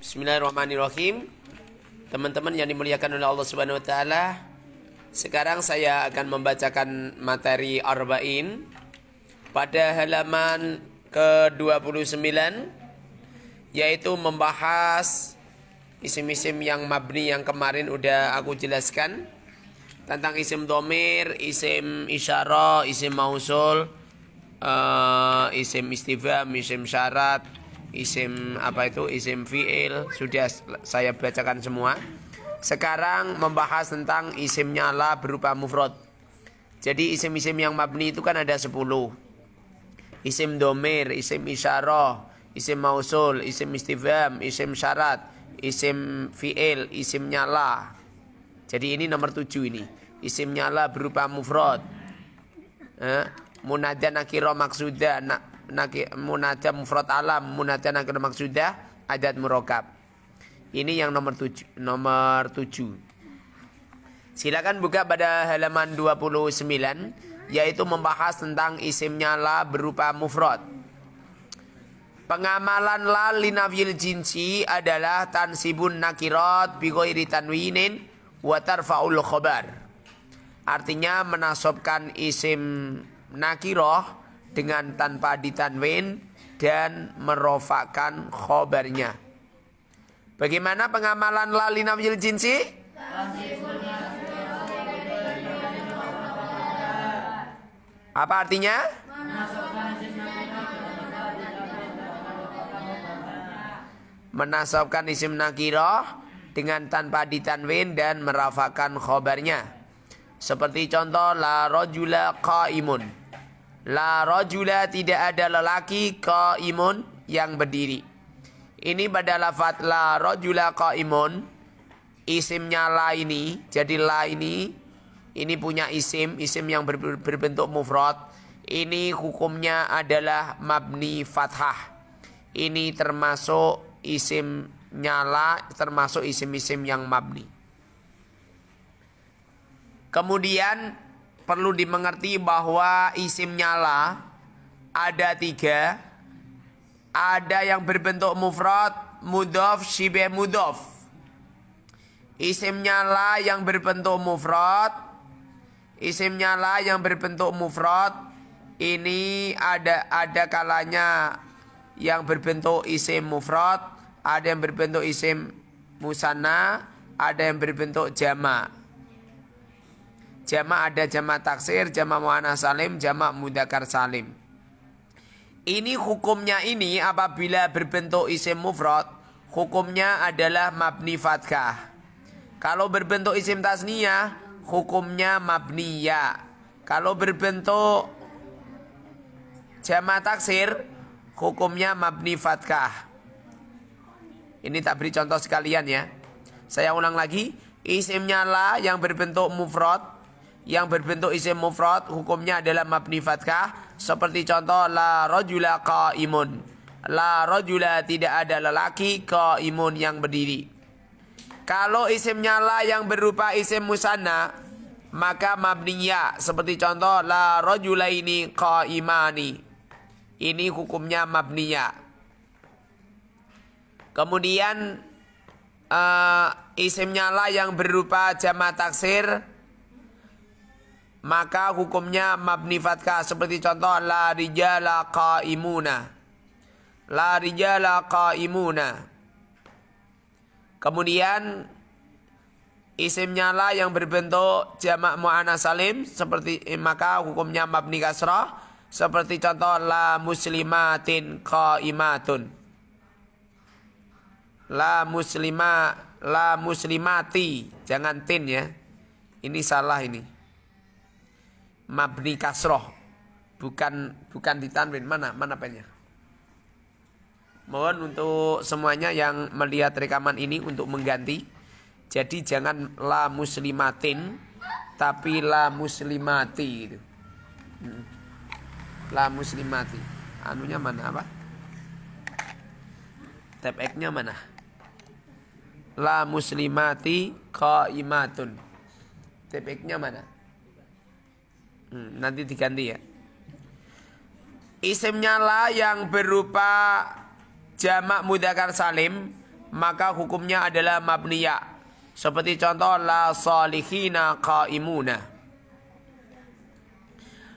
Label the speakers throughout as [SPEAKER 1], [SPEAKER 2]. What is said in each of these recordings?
[SPEAKER 1] Bismillahirrahmanirrahim. Teman-teman yang dimuliakan oleh Allah Subhanahu wa taala, sekarang saya akan membacakan materi Arba'in pada halaman ke-29, yaitu membahas isim-isim yang mabni yang kemarin udah aku jelaskan tentang isim dhamir, isim isyarah, isim mausul, isim istifham, isim syarat, isim isim fi'il, sudah saya bacakan semua. Sekarang membahas tentang isim nyala berupa mufrad. Jadi isim-isim yang mabni itu kan ada 10. Isim dhamir, isim isyarah, isim mausul, isim istifham, isim syarat, isim fi'il, isim nyala. Jadi ini nomor 7 ini. Isim nyala berupa mufrad. Munada nakira maksudah, munada mufrad alam, munada nakira maksudah, adat murakkab. Ini yang nomor 7. Silakan buka pada halaman 29, yaitu membahas tentang isim nyala berupa mufrad. Pengamalan la linafyil jinsi adalah tansibun nakirat bi ghairi tanwinin wa tarfa'ul khabar. Artinya menasobkan isim nakirah dengan tanpa ditanwin dan merofakkan khobarnya. Bagaimana pengamalan la linafyil jinsi? Apa artinya? Menasabkan isim nakirah dengan tanpa ditanwin dan merafakkan khobarnya. Seperti contoh la rajula qaimun. La rajula, tidak ada lelaki, qaimun, yang berdiri. Ini pada lafaz la rajula qaimun, isimnya la ini, jadi la ini punya isim yang berbentuk mufrad. Ini hukumnya adalah mabni fathah. Ini termasuk isim nyala, termasuk isim-isim yang mabni. Kemudian perlu dimengerti bahwa isim nyala ada 3. Ada yang berbentuk mufrad, mudhof, syibeh mudhof. Isim nyala yang berbentuk mufrad, ini ada kalanya yang berbentuk isim mufrad, ada yang berbentuk isim musanna, ada yang berbentuk jamak. Jamak ada jamak taksir, jamak muannats salim, jamak mudzakkar salim. Ini hukumnya ini apabila berbentuk isim mufrad, hukumnya adalah mabni fathah. Kalau berbentuk isim tasniyah, hukumnya mabni ya. Kalau berbentuk jamak taksir, hukumnya mabni fathah. Ini tak beri contoh sekalian ya. Saya ulang lagi, isim nyala yang berbentuk mufrad, yang berbentuk isim mufrad, hukumnya adalah mabni fathah. Seperti contoh la rajula qaimun. La rajula, tidak ada lelaki, qaimun, yang berdiri. Kalau isim nyala yang berupa isim musanna, maka mabni ya. Seperti contoh la rajulaini qaimani. Ini hukumnya mabni ya. Kemudian isim nyala yang berupa jamak taksir, maka hukumnya mabni fathah. Seperti contoh la rijala qaimuna. La rijala qaimuna. Kemudian isim nyala yang berbentuk jamak muannats salim, seperti maka hukumnya mabni kasrah. Seperti contoh la muslimatin qaimatun. La muslimati, jangan tin ya. Ini salah ini. Mabni kasroh, bukan ditanwin. Mana pennya? Mohon untuk semuanya yang melihat rekaman ini untuk mengganti. Jadi jangan la muslimatin, tapi la muslimati gitu. La muslimati. Anunya mana apa? Tab X-nya mana? La muslimati qaimatun. Tab X-nya mana? Nanti diganti ya. Isim nyala yang berupa jamak mudzakkar salim, maka hukumnya adalah mabniya. Seperti contoh la salihina qaimuna.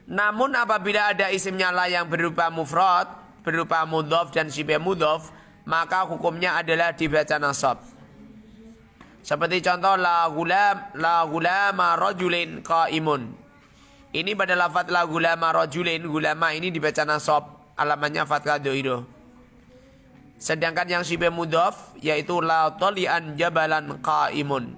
[SPEAKER 1] Namun apabila ada isimnya la yang berupa mufrad, berupa mudhof dan syibh mudhof, maka hukumnya adalah dibaca nasab. Seperti contoh la gulama rajulin qaimun. Ini pada lafaz la gulama rajulin, gulama ini dibaca nasab, alamannya fathah dhairah. Sedangkan yang syibh mudhof yaitu la tali'an jabalan qaimun.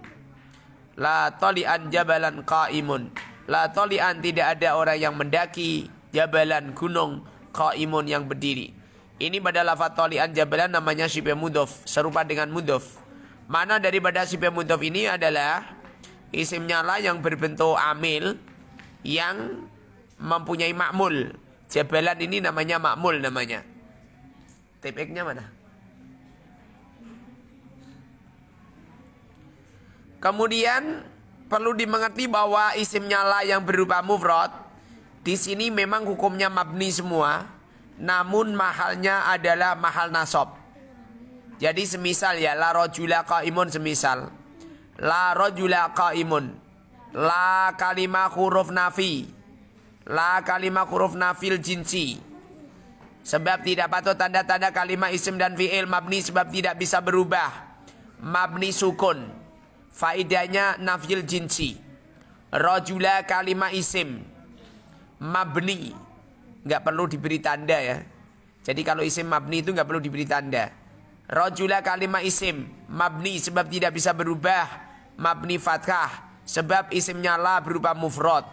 [SPEAKER 1] La tali'an jabalan qaimun. La tali'an tidak ada orang yang mendaki, jabalan gunung, qaimun yang berdiri. Ini pada lafaz tali'an jabalan namanya syibh mudhof, serupa dengan mudhof. Mana daripada syibh mudhof ini adalah isimnya la yang berbentuk amil yang mempunyai ma'mul. Jabalan ini namanya ma'mul namanya. Tipiknya mana? Kemudian perlu dimengerti bahwa isimnya la yang berupa mufrad di sini memang hukumnya mabni semua, namun mahalnya adalah mahal nasab. Jadi semisal ya la rajula qaimun, semisal la rajula qaimun, la kalimah huruf nafi, la kalimah huruf nafil jinsi. Sebab tidak patut tanda-tanda kalimah isim dan fi'il mabni sebab tidak bisa berubah. Mabni sukun. Faidahnya nafil jinsi. Rajula kalimah isim mabni, nggak perlu diberi tanda ya. Jadi kalau isim mabni itu nggak perlu diberi tanda. Rajula kalimah isim mabni sebab tidak bisa berubah. Mabni fathah sebab isimnya la berupa mufrad.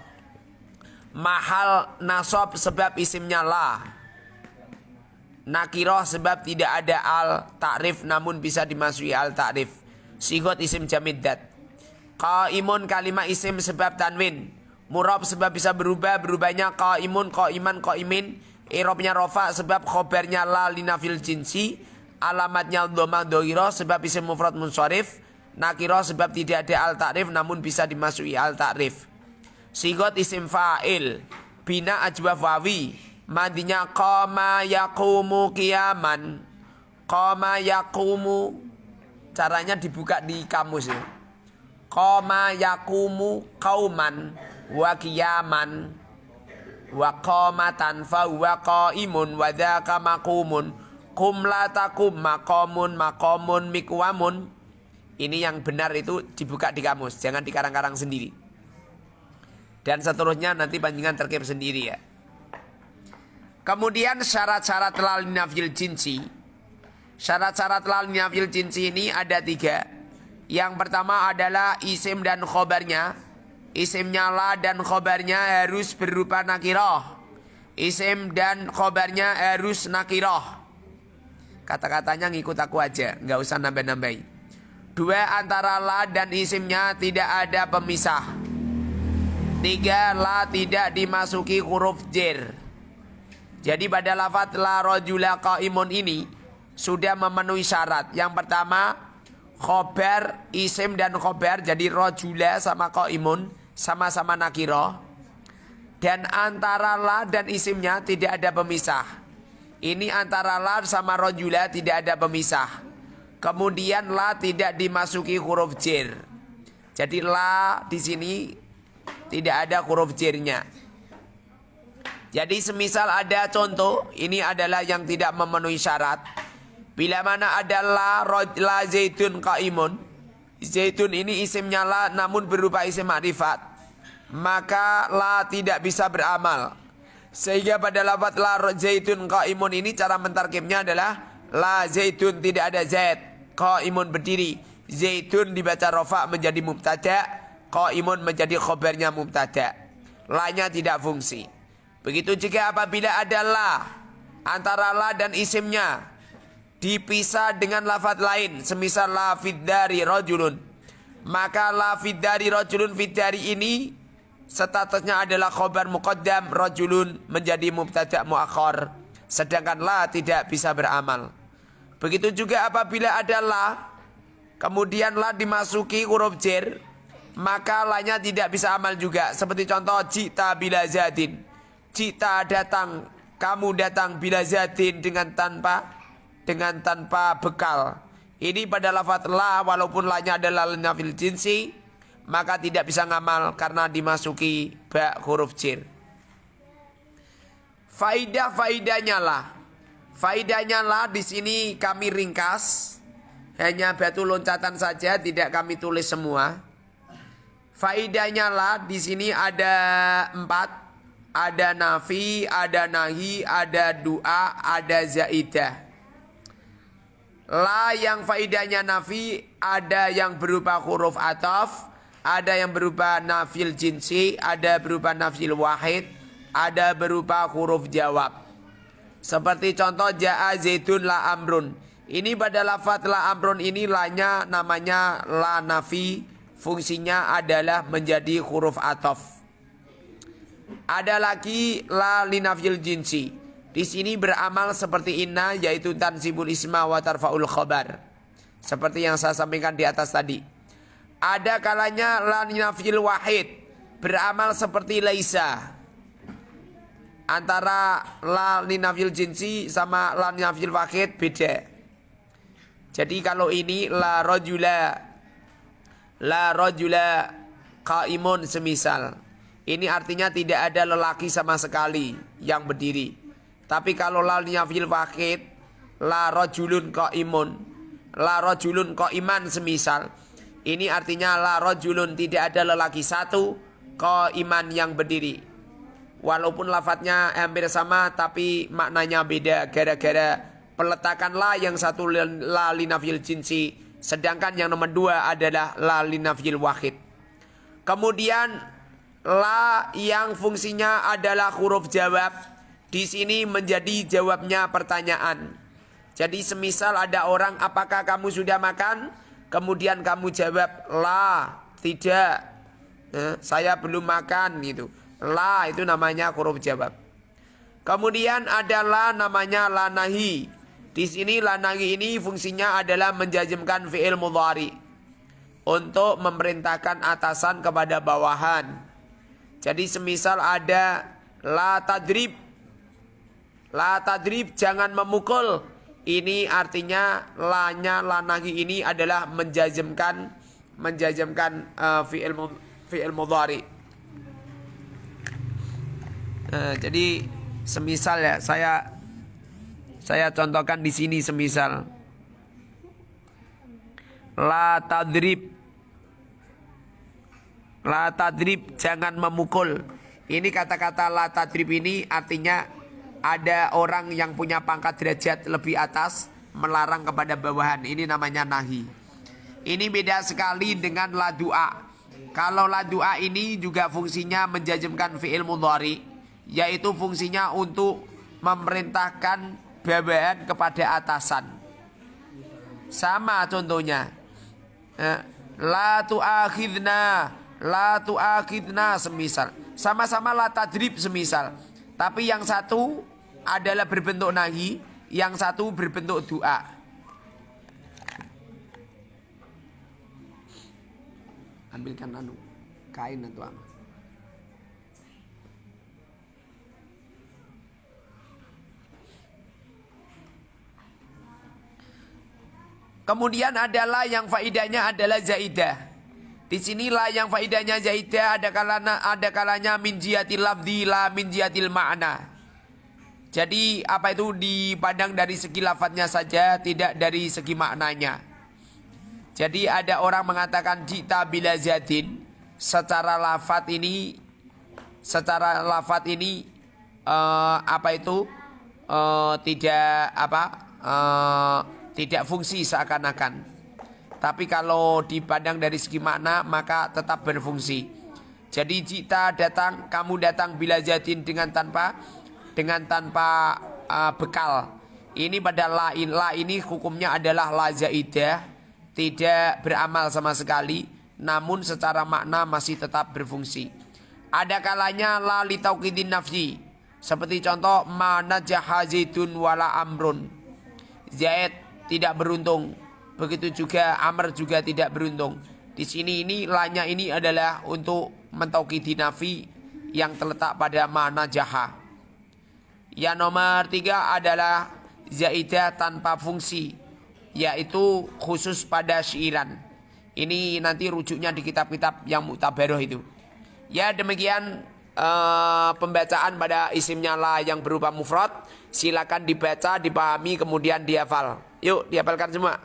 [SPEAKER 1] Mahal nasab sebab isimnya la. Nakirah sebab tidak ada al ta'rif namun bisa dimasuki al ta'rif. Sigot isim jamiddat. Qaimun kalimah isim sebab tanwin. Murab sebab bisa berubah, berubahnya qaimun, qaiman, qaimin. Irobnya rofa sebab khobarnya la linafil jinsi. Alamatnya dhamma dhairah sebab isim mufrad munsharif. Nakirah sebab tidak ada al ta'rif namun bisa dimasuki al ta'rif. Sigot isim fa'il. Bina ajwaf wawi. Madinya qama yaqumu qiyaman. Qama yaqumu. Caranya dibuka di kamus ya. Qama yaqumu qauman wa qiyaman wa qamatan fa huwa qaimun wa dzaka maqumun qum la taqum maqamun maqamun miqwamun. Ini yang benar itu dibuka di kamus, jangan dikarang-karang sendiri. Dan seterusnya nanti panjangan terkip sendiri ya. Kemudian syarat-syarat lal nafil jinsi. Syarat-syarat lal nafil jinsi ini ada 3. Yang pertama adalah isim dan khobarnya. Isimnya la dan khobarnya harus berupa nakirah. Isim dan khobarnya harus nakirah. Kata-katanya ngikut aku aja, nggak usah nambah-nambahin. 2. Antara la dan isimnya tidak ada pemisah. 3. La tidak dimasuki huruf jer. Jadi pada lafaz la rajula qaimun ini sudah memenuhi syarat. Yang pertama, khobar, isim dan khobar. Jadi rajula sama qaimun sama-sama nakirah. Dan antara la dan isimnya tidak ada pemisah. Ini antara la sama rajula tidak ada pemisah. Kemudian la tidak dimasuki huruf jer. Jadi la di sini tidak ada huruf jernya. Jadi semisal ada contoh, ini adalah yang tidak memenuhi syarat. Bila mana ada la zaitun qaimun. Zaitun ini isimnya la namun berupa isim ma'rifat. Maka la tidak bisa beramal. Sehingga pada lafaz la zaitun qaimun ini cara mentarkibnya adalah la zaitun tidak ada zait. Qaimun berdiri. Zaitun dibaca rofa menjadi mubtada. Qaimun menjadi khobarnya mubtada. La-nya tidak fungsi. Begitu juga apabila ada la antara la dan isimnya dipisah dengan lafaz lain, semisal la fiddari rajulun, maka la fiddari rajulun, fiddari ini statusnya adalah khobar muqaddam, rajulun menjadi mubtada muakhar, sedangkan la tidak bisa beramal. Begitu juga apabila ada la kemudian la dimasuki huruf jer, maka la-nya tidak bisa amal juga. Seperti contoh jita bila zadin, jita datang, kamu datang bila zadin dengan tanpa bekal. Ini pada lafaz la walaupun la-nya adalah linafil jinsi, maka tidak bisa ngamal karena dimasuki ba huruf jir. Faidahnya lah. Faidahnya lah di sini kami ringkas. Hanya batu loncatan saja, tidak kami tulis semua. Faidahnya lah di sini ada 4. Ada nafi, ada nahi, ada doa, ada zaidah. La yang faidahnya nafi ada yang berupa huruf ataf, ada yang berupa nafil jinsi, ada berupa nafil wahid, ada berupa huruf jawab. Seperti contoh ja'a zaidun la amrun. Ini pada lafaz la amrun ini la-nya namanya la nafi, fungsinya adalah menjadi huruf ataf. Ada lagi la linafil jinsi. Di sini beramal seperti inna, yaitu tansibul isma wa tarfaul khabar. Seperti yang saya sampaikan di atas tadi. Ada kalanya la linafil wahid, beramal seperti laisa. Antara la linafil jinsi sama la linafil wahid beda. Jadi kalau ini la rajula qaimun semisal. Ini artinya tidak ada lelaki sama sekali yang berdiri. Tapi kalau la linafil wahid, la rajulun qaimun, la rajulun qaiman semisal. Ini artinya la rajulun, tidak ada lelaki satu qaiman yang berdiri. Walaupun lafadznya hampir sama tapi maknanya beda gara-gara peletakan la yang satu la linafil jinsi, sedangkan yang nomor 2 adalah la linafil wahid. Kemudian la yang fungsinya adalah huruf jawab, di sini menjadi jawabnya pertanyaan. Jadi semisal ada orang, apakah kamu sudah makan? Kemudian kamu jawab la, tidak, saya belum makan gitu. La itu namanya huruf jawab. Kemudian ada la namanya la nahi. Di sini la nahi ini fungsinya adalah menjazmkan fi'il mudhari untuk memerintahkan atasan kepada bawahan. Jadi semisal ada la tadrib, jangan memukul. Ini artinya la-nya la nahi ini adalah menjazmkan fi'il mudhari. Jadi semisal ya, saya contohkan di sini semisal la tadrib, jangan memukul. Ini kata-kata la tadrib ini artinya ada orang yang punya pangkat derajat lebih atas melarang kepada bawahan. Ini namanya nahi. Ini beda sekali dengan la du'a. Kalau la du'a ini juga fungsinya menjazmkan fi'il mudhari, yaitu fungsinya untuk memerintahkan bawahan kepada atasan. Sama contohnya, la tu'akhidna semisal. Sama-sama la tadrib semisal. Tapi yang satu adalah berbentuk nahi, yang satu berbentuk doa. Ambilkan kain atau apa. Kemudian adalah yang faidahnya adalah zaidah. Di sinilah yang faidahnya zaidah ada kalanya min jihatil lafzi la min jihatil ma'na. Jadi apa itu dipandang dari segi lafadznya saja, tidak dari segi maknanya. Jadi ada orang mengatakan jita bila zatin, secara lafadz ini tidak fungsi seakan-akan. Tapi kalau dipandang dari segi makna maka tetap berfungsi. Jadi jita datang, kamu datang bila zatin dengan tanpa bekal. Ini pada la ini hukumnya adalah la zaidah, tidak beramal sama sekali, namun secara makna masih tetap berfungsi. Ada kalanya la li tauqidin nafsi. Seperti contoh ma najaha zaidun wala amrun. Zaid tidak beruntung. Begitu juga Amr juga tidak beruntung. Di sini ini lanya ini adalah untuk mentaukidi nafi yang terletak pada makna jaha. Yang nomor 3 adalah zaidah tanpa fungsi, yaitu khusus pada syairan. Ini nanti rujuknya di kitab-kitab yang muktabaroh itu. Ya demikian pembacaan pada isimnya la yang berupa mufrad. Silakan dibaca, dipahami, kemudian dihafal. Yuk dihafalkan semua.